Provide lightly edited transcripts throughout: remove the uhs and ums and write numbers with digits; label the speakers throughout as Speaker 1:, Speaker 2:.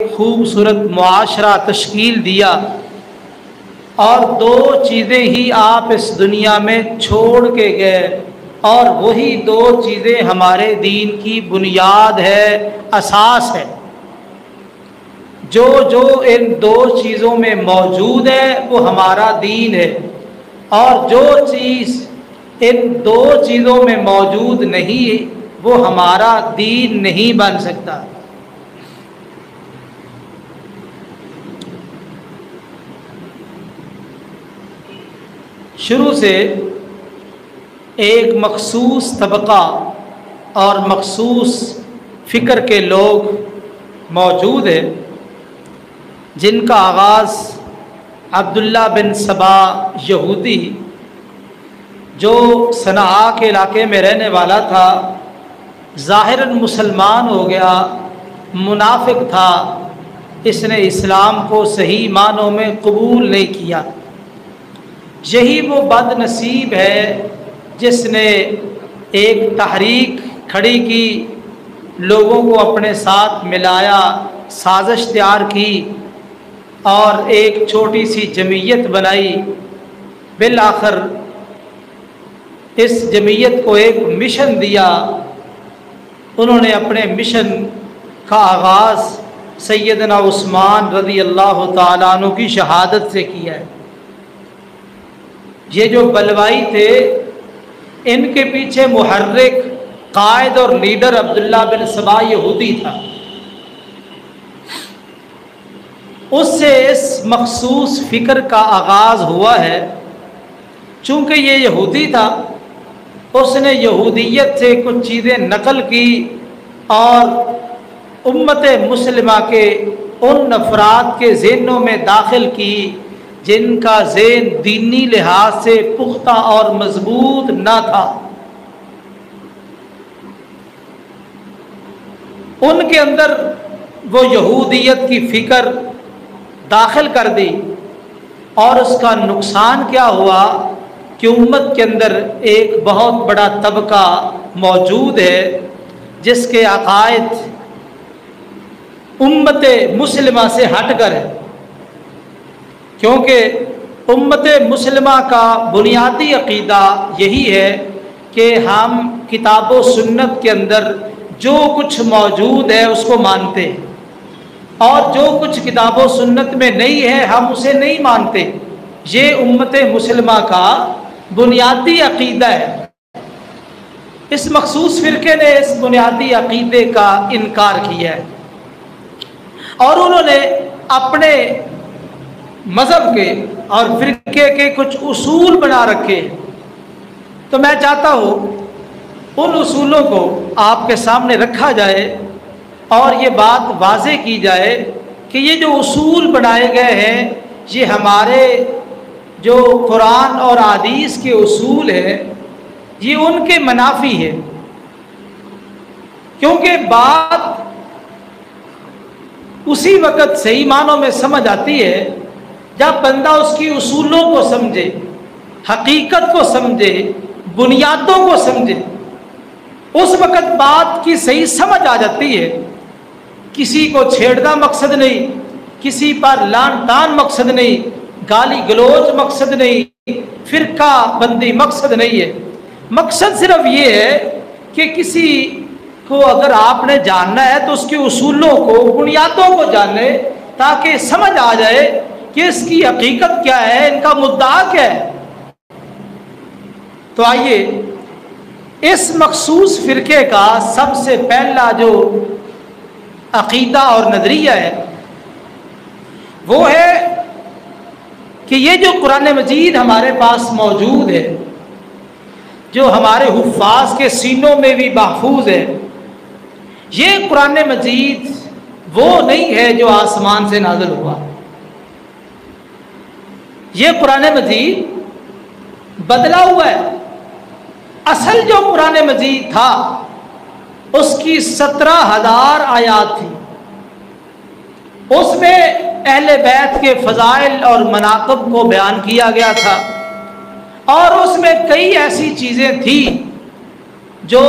Speaker 1: خوبصورت معاشرہ تشکیل دیا اور دو چیزیں ہی آپ اس دنیا میں چھوڑ کے گئے، اور وہی دو چیزیں ہمارے دین کی بنیاد ہے، اساس ہے۔ جو ان دو چیزوں میں موجود ہے وہ ہمارا دین ہے، اور جو چیز ان دو چیزوں میں موجود نہیں وہ ہمارا دین نہیں بن سکتا۔ شروع سے ایک مخصوص طبقہ اور مخصوص فکر کے لوگ موجود ہیں جن کا آغاز عبداللہ بن سبا یہودی جو صنعاء کے علاقے میں رہنے والا تھا، ظاہراً مسلمان ہو گیا، منافق تھا، اس نے اسلام کو صحیح معنوں میں قبول نہیں کیا۔ یہی وہ بد نصیب ہے جس نے ایک تحریک کھڑی کی، لوگوں کو اپنے ساتھ ملایا، سازش تیار کی اور ایک چھوٹی سی جمعیت بنائی۔ بالآخر اس جمعیت کو ایک مشن دیا۔ انہوں نے اپنے مشن کا آغاز سیدنا عثمان رضی اللہ تعالیٰ عنہ کی شہادت سے کیا ہے۔ یہ جو بلوائی تھے ان کے پیچھے محرک، قائد اور لیڈر عبداللہ بن سبا یہودی تھا۔ اس سے اس مخصوص فکر کا آغاز ہوا ہے۔ چونکہ یہ یہودی تھا، اس نے یہودیت سے کچھ چیزیں نقل کی اور امت مسلمہ کے ان افراد کے ذہنوں میں داخل کی جن کا ذہن دینی لحاظ سے پختہ اور مضبوط نہ تھا۔ ان کے اندر وہ یہودیت کی فکر داخل کر دی، اور اس کا نقصان کیا ہوا کہ امت کے اندر ایک بہت بڑا طبقہ موجود ہے جس کے عقائد امت مسلمہ سے ہٹ کر ہے، کیونکہ امت مسلمہ کا بنیادی عقیدہ یہی ہے کہ ہم کتاب و سنت کے اندر جو کچھ موجود ہے اس کو مانتے ہیں، اور جو کچھ کتاب و سنت میں نہیں ہے ہم اسے نہیں مانتے۔ یہ امت مسلمہ کا بنیادی عقیدہ ہے۔ اس مخصوص فرقے نے اس بنیادی عقیدے کا انکار کیا ہے، اور انہوں نے اپنے مذہب کے اور فرقے کے کچھ اصول بنا رکھے۔ تو میں چاہتا ہوں ان اصولوں کو آپ کے سامنے رکھا جائے اور یہ بات واضح کی جائے کہ یہ جو اصول بنائے گئے ہیں یہ ہمارے جو قرآن اور حدیث کے اصول ہیں یہ ان کے منافی ہے، کیونکہ بات اسی وقت صحیح معنوں میں سمجھ آتی ہے جب بندہ اس کی اصولوں کو سمجھے، حقیقت کو سمجھے، بنیادوں کو سمجھے، اس وقت بات کی صحیح سمجھ آ جاتی ہے۔ کسی کو چھیڑنا مقصد نہیں، کسی پر لان تان مقصد نہیں، گالی گلوچ مقصد نہیں، فرقہ بندی مقصد نہیں ہے۔ مقصد صرف یہ ہے کہ کسی کو اگر آپ نے جاننا ہے تو اس کے اصولوں کو، بنیادوں کو جانے، تاکہ سمجھ آ جائے کہ اس کی حقیقت کیا ہے، ان کا مدعا کیا ہے۔ تو آئیے اس مخصوص فرقے کا سب سے پہلا جو عقیدہ اور نظریہ ہے وہ ہے کہ یہ جو قرآن مجید ہمارے پاس موجود ہے، جو ہمارے حفاظ کے سینوں میں بھی محفوظ ہے، یہ قرآن مجید وہ نہیں ہے جو آسمان سے نازل ہوا۔ یہ قرآن مجید بدلا ہوا ہے۔ اصل جو قرآن مجید تھا اس کی 17,000 آیات تھی، اس میں اہل بیت کے فضائل اور مناقب کو بیان کیا گیا تھا، اور اس میں کئی ایسی چیزیں تھیں جو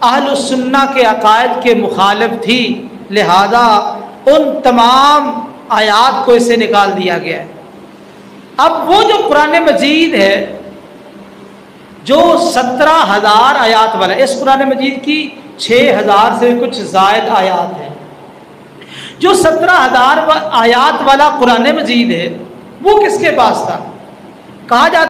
Speaker 1: اہل السنہ کے عقائد کے مخالف تھی، لہذا ان تمام آیات کو اس سے نکال دیا گیا ہے۔ اب وہ جو قرآن مجید ہے جو 17,000 آیات والا ہے، اس قرآن مجید کی 6,000 سے کچھ زائد آیات ہیں۔ جو 17,000 آیات والا قرآن مجید ہے وہ کس کے پاس تھا؟ کہا جاتا